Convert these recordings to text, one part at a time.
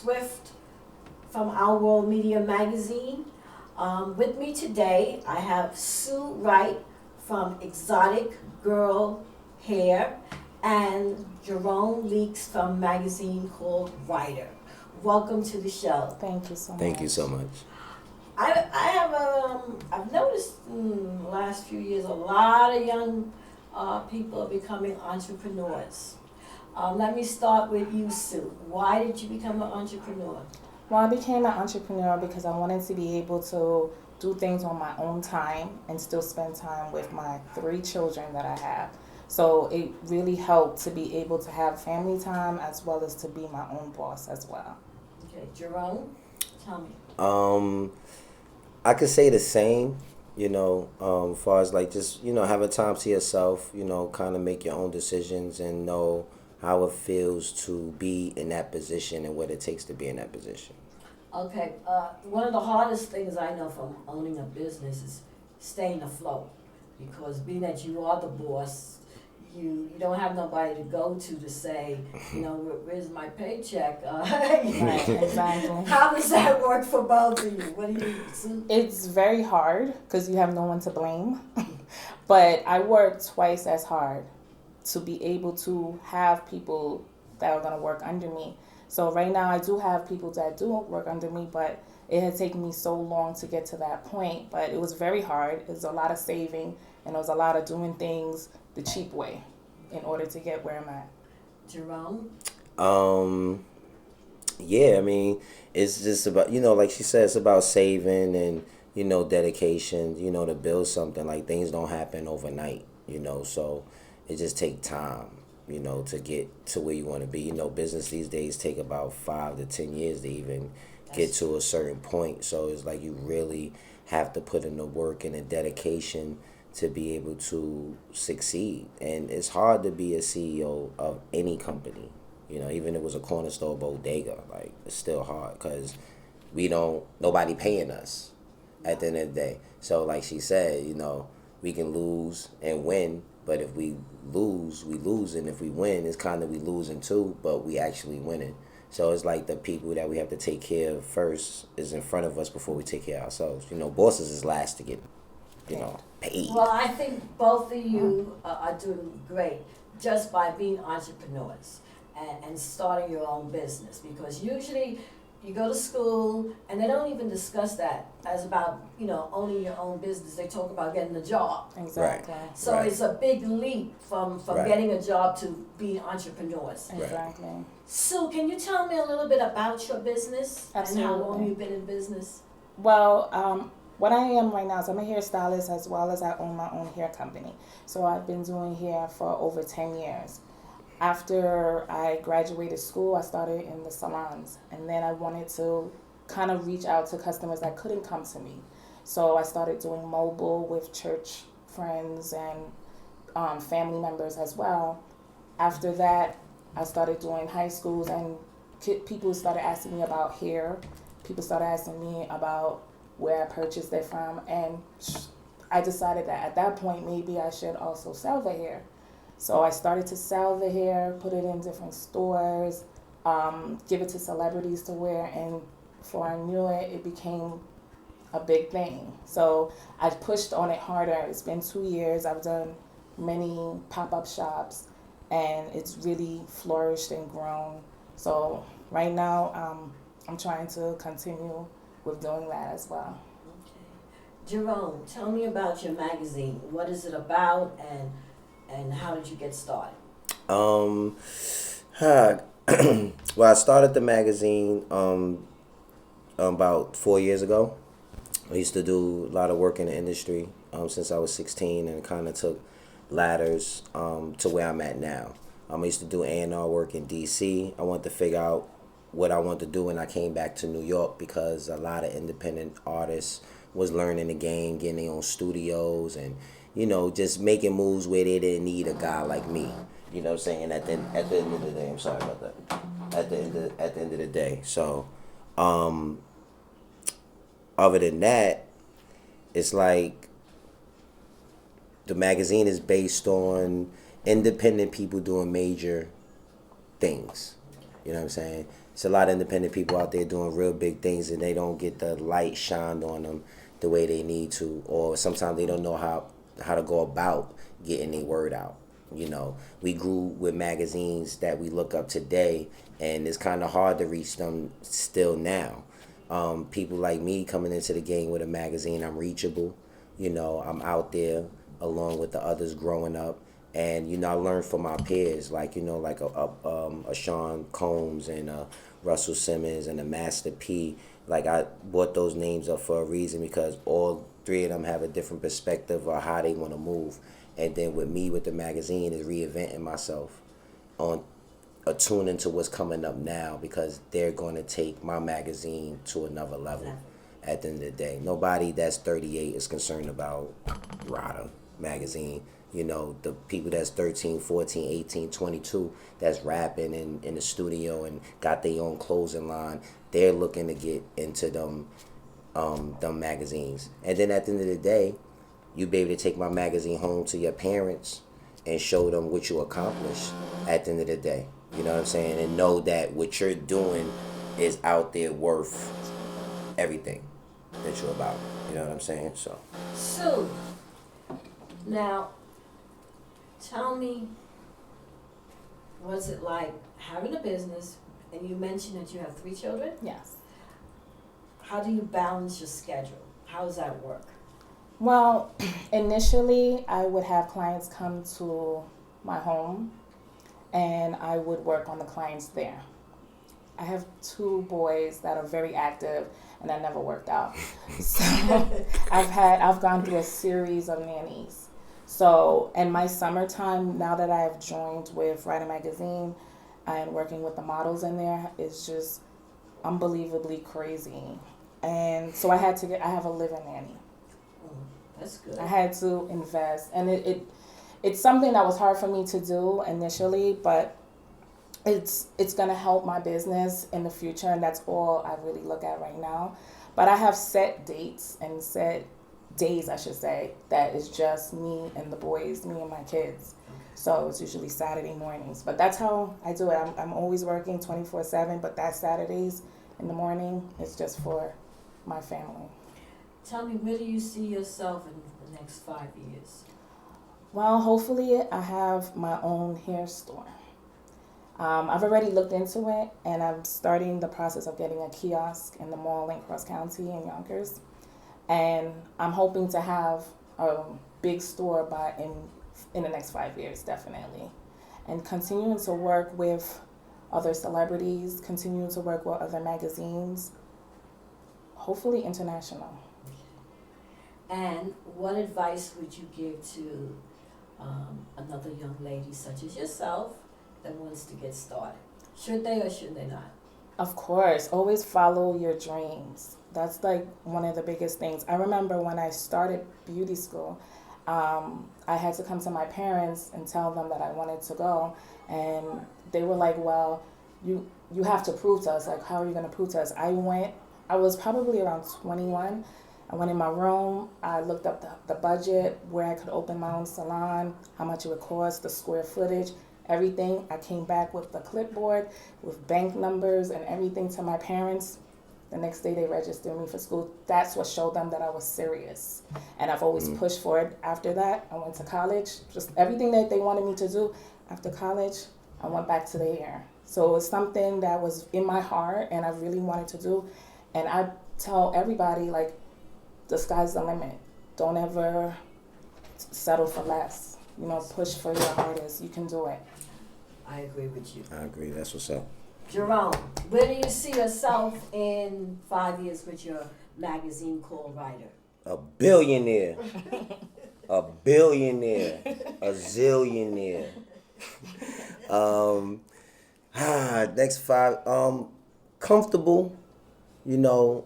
Swift from Our World Media Magazine. With me today, I have Sue Wright from Exotic Girl Hair and Jerome Leaks from a magazine called Ryder. Welcome to the show. Thank you so much. Thank you so much. I've noticed in the last few years a lot of young people are becoming entrepreneurs. Let me start with you, Sue. Why did you become an entrepreneur? Well, I became an entrepreneur because I wanted to be able to do things on my own time and still spend time with my 3 children that I have. So it really helped to be able to have family time as well as to be my own boss as well. Okay, Jerome, tell me. I could say the same, as far as like just, having time to yourself, kind of make your own decisions and know how it feels to be in that position and what it takes to be in that position. Okay, one of the hardest things I know from owning a business is staying afloat, because being that you are the boss, you don't have nobody to go to say, where's my paycheck? Right, exactly. How does that work for both of you? What do you do? It's very hard because you have no one to blame. But I work twice as hard to be able to have people that are going to work under me. So right now I do have people that do work under me, but it had taken me so long to get to that point. But it was very hard. It was a lot of saving, and it was a lot of doing things the cheap way in order to get where I'm at. Jerome? Yeah, I mean, it's just about, like she said, it's about saving and, dedication, to build something. Like, things don't happen overnight, so it just takes time, to get to where you want to be. Business these days take about 5 to 10 years to even get to a certain point. So it's like you really have to put in the work and the dedication to be able to succeed. And it's hard to be a CEO of any company. Even if it was a corner store bodega, like, it's still hard because nobody paying us at the end of the day. So like she said, we can lose and win, but if we lose, we lose. And if we win, it's kind of we losing too, but we actually winning. So it's like the people that we have to take care of first is in front of us before we take care of ourselves. Bosses is last to get paid. Well, I think both of you are doing great just by being entrepreneurs and starting your own business, because usually you go to school and they don't even discuss that as about, owning your own business. They talk about getting a job. Exactly. Right. So It's a big leap from Right. getting a job to being entrepreneurs. Exactly. Sue, can you tell me a little bit about your business and how long Absolutely. you've been in business? Well, what I am right now is I'm a hairstylist as well as I own my own hair company. So I've been doing hair for over 10 years. After I graduated school, I started in the salons, and then I wanted to kind of reach out to customers that couldn't come to me. So I started doing mobile with church friends and family members as well. After that, I started doing high schools, and people started asking me about hair. People started asking me about where I purchased it from, and I decided that at that point maybe I should also sell the hair. So I started to sell the hair, put it in different stores, give it to celebrities to wear, and before I knew it, it became a big thing. So I pushed on it harder. It's been 2 years. I've done many pop-up shops, and it's really flourished and grown. So right now, I'm trying to continue with doing that as well. Okay. Jerome, tell me about your magazine. What is it about, and how did you get started? Well, I started the magazine about 4 years ago. I used to do a lot of work in the industry since I was 16, and kind of took ladders to where I'm at now. I used to do A&R work in D.C. I wanted to figure out what I wanted to do, and I came back to New York because a lot of independent artists was learning the game, getting their own studios, and just making moves where they didn't need a guy like me. You know what I'm saying? At the end of the day, I'm sorry about that. At the end of the day. So, other than that, it's like the magazine is based on independent people doing major things. You know what I'm saying? It's a lot of independent people out there doing real big things, and they don't get the light shined on them the way they need to, or sometimes they don't know how to go about getting their word out. You know, we grew with magazines that we look up today, and it's kind of hard to reach them still now. People like me coming into the game with a magazine, I'm reachable. You know, I'm out there along with the others growing up, and you know, I learned from my peers, like you know, like a Sean Combs and a Russell Simmons and a Master P. Like I brought those names up for a reason because all three of them have a different perspective of how they want to move. And then with me with the magazine is reinventing myself on attuning to what's coming up now because they're going to take my magazine to another level at the end of the day. Nobody that's 38 is concerned about Ryder magazine. You know, the people that's 13, 14, 18, 22 that's rapping in the studio and got their own clothing line, they're looking to get into them magazines. And then at the end of the day, you be able to take my magazine home to your parents and show them what you accomplished at the end of the day. You know what I'm saying? And know that what you're doing is out there worth everything that you're about. You know what I'm saying? So, now, tell me, what's it like having a business, and you mentioned that you have 3 children? Yes. How do you balance your schedule? How does that work? Well, initially, I would have clients come to my home, and I would work on the clients there. I have 2 boys that are very active, and that never worked out. So I've gone through a series of nannies. So in my summertime, now that I've joined with Wright Magazine and working with the models in there, it's just unbelievably crazy. And so I have a living nanny. That's good. I had to invest, and it's something that was hard for me to do initially, but it's gonna help my business in the future, and that's all I really look at right now. But I have set dates and set days, I should say, that is just me and the boys, me and my kids. So it's usually Saturday mornings, but that's how I do it. I'm always working 24/7, but that Saturdays in the morning is just for my family. Tell me, where do you see yourself in the next 5 years? Well, hopefully I have my own hair store. I've already looked into it, and I'm starting the process of getting a kiosk in the mall in Cross County in Yonkers. And I'm hoping to have a big store in the next 5 years, definitely. And continuing to work with other celebrities, continuing to work with other magazines, hopefully international. And what advice would you give to another young lady such as yourself that wants to get started? Should they or should they not? Of course, always follow your dreams. That's like one of the biggest things. I remember when I started beauty school, I had to come to my parents and tell them that I wanted to go, and they were like, well, you have to prove to us. Like, how are you going to prove to us? I was probably around 21. I went in my room, I looked up the budget, where I could open my own salon, how much it would cost, the square footage, everything. I came back with the clipboard, with bank numbers and everything to my parents. The next day they registered me for school. That's what showed them that I was serious. And I've always pushed for it after that. I went to college, just everything that they wanted me to do. After college, I went back to the hair. So it was something that was in my heart and I really wanted to do. And I tell everybody, like, the sky's the limit. Don't ever settle for less. You know, push for your hardest. You can do it. I agree with you. I agree. That's what's up. Jerome, where do you see yourself in 5 years with your magazine called Ryder? A billionaire. A billionaire. A zillionaire. Next 5. Comfortable. You know,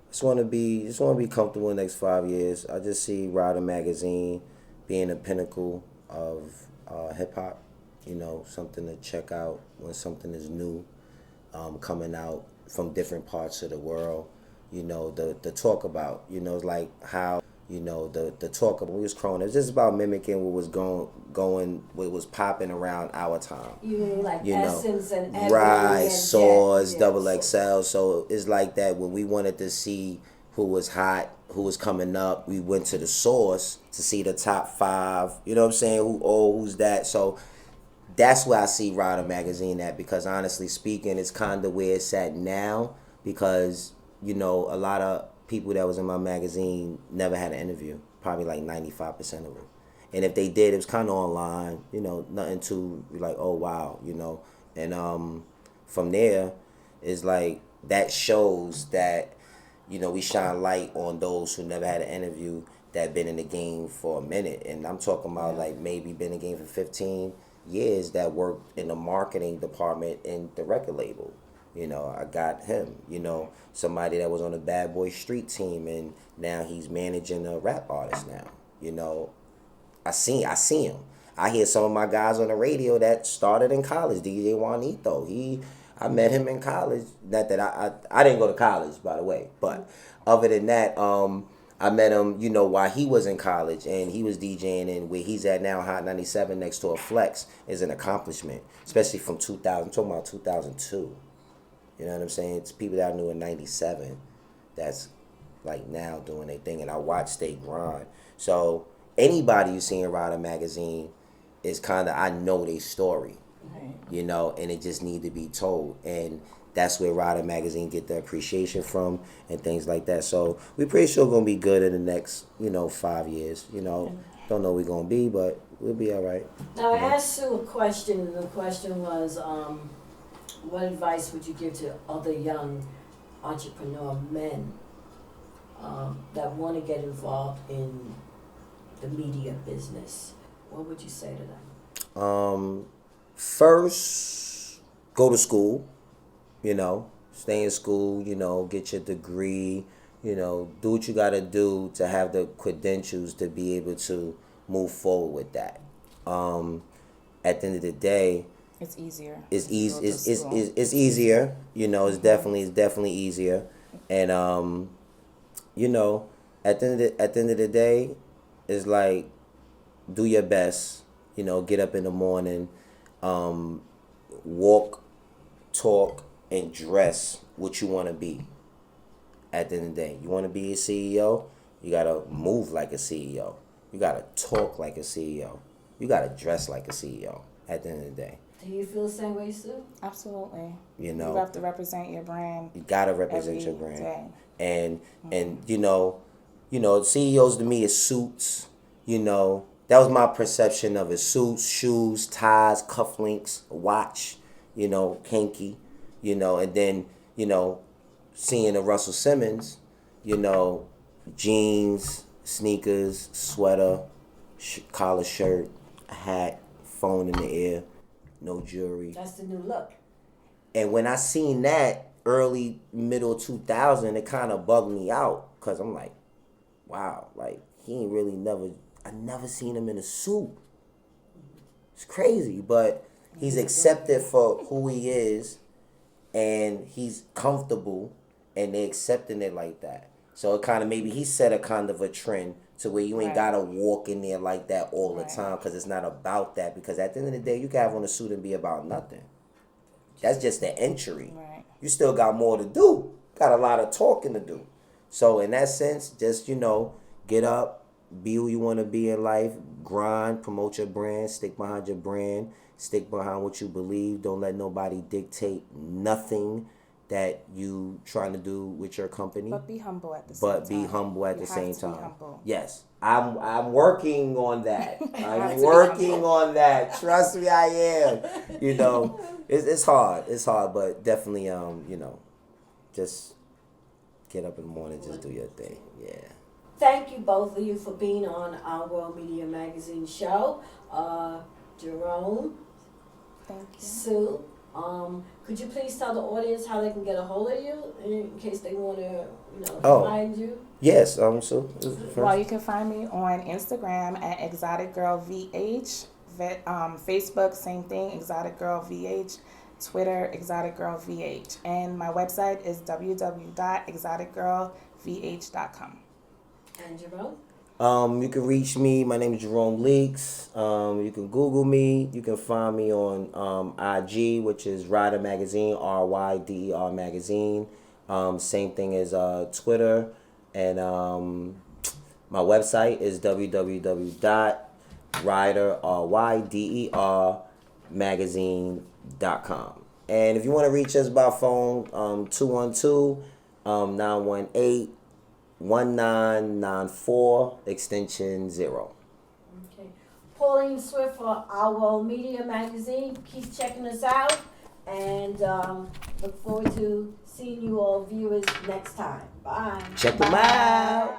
just want to be comfortable in the next 5 years. I just see Ryder magazine being a pinnacle of hip hop. You know, something to check out when something is new, coming out from different parts of the world. You know, the talk about. You know, like how You know, the talk of when we was growing, it was just about mimicking what was what was popping around our time. You mean like You know, Essence and Ebony right, and Saws, Jet? double Yeah, XL. So it's like that when we wanted to see who was hot, who was coming up, we went to the source to see the top 5. You know what I'm saying? Who's that? So that's where I see Ryder magazine at, because honestly speaking, it's kind of where it's at now, because you know a lot of people that was in my magazine never had an interview, probably like 95% of them, and if they did, it was kind of online, you know, nothing too like, oh wow, you know, and from there, it's like that shows that, you know, we shine light on those who never had an interview, that been in the game for a minute, and I'm talking about like maybe been in the game for 15 years, that worked in the marketing department in the record label. You know, I got him. You know, somebody that was on the Bad Boy Street team, and now he's managing a rap artist now. You know, I see him. I hear some of my guys on the radio that started in college. DJ Juanito, I met him in college. Not that I didn't go to college, by the way, but other than that, I met him, you know, while he was in college, and he was DJing, and where he's at now, Hot 97 next to a Flex, is an accomplishment, especially from 2000. I'm talking about 2002. You know what I'm saying? It's people that I knew in 97 that's like now doing their thing, and I watched they grind. So anybody you see in Ryder magazine is kind of, I know their story, you know, and it just need to be told. And that's where Ryder magazine get the appreciation from and things like that. So we're pretty sure going to be good in the next, you know, 5 years. You know, don't know we're going to be, but we'll be all right. Now, I asked Sue a question, and the question was, what advice would you give to other young entrepreneur men that want to get involved in the media business? What would you say to them? First, go to school, you know, stay in school, you know, get your degree, you know, do what you got to do to have the credentials to be able to move forward with that. At the end of the day, it's easier. It's easy. It's easier. You know, it's definitely easier. And you know, at the end of the day, it's like, do your best. You know, get up in the morning, walk, talk, and dress what you want to be. At the end of the day, you want to be a CEO. You gotta move like a CEO. You gotta talk like a CEO. You gotta dress like a CEO. At the end of the day. Do you feel the same way, Sue? Absolutely. You know, you have to represent your brand. You gotta represent your brand, day. and you know, CEOs to me is suits. You know, that was my perception of it: suits, shoes, ties, cufflinks, watch. You know, kinky. You know, and then you know, seeing a Russell Simmons. You know, jeans, sneakers, sweater, collar shirt, hat, phone in the air. No jewelry. That's the new look. And when I seen that early, middle 2000, it kind of bugged me out, because I'm like, wow, like, he ain't really I never seen him in a suit. It's crazy, but he's accepted for who he is, and he's comfortable, and they accepting it like that. So it kind of, maybe he set a kind of a trend to where you ain't gotta walk in there like that all the time, because it's not about that. Because at the end of the day, you can have on a suit and be about nothing. That's just the entry. Right. You still got more to do. Got a lot of talking to do. So in that sense, just, you know, get up, be who you want to be in life, grind, promote your brand, stick behind your brand, stick behind what you believe. Don't let nobody dictate nothing that you trying to do with your company. But be humble at the same time. But be humble at the same time. Be humble. Yes. I'm working on that. I'm working on that. Trust me, I am. You know, it's hard. It's hard, but definitely you know, just get up in the morning, just do your thing. Yeah. Thank you, both of you, for being on our World Media Magazine show. Jerome, thank you. Sue, could you please tell the audience how they can get a hold of you in case they want to, you know, find you? Yes, so well, you can find me on Instagram at Exotic Girl VH, Facebook, same thing, Exotic Girl VH, Twitter, Exotic Girl VH, and my website is www.exoticgirlvh.com. And Jerome? You can reach me. My name is Jerome Leaks. You can Google me. You can find me on IG, which is Ryder Magazine, RYDER Magazine. Same thing as Twitter. And my website is www.rydermagazine.com. And if you want to reach us by phone, 212-918-1994, extension 0. Okay. Pauline Swift for Our World Media Magazine. Keep checking us out, and look forward to seeing you all viewers next time. Bye. Check them out.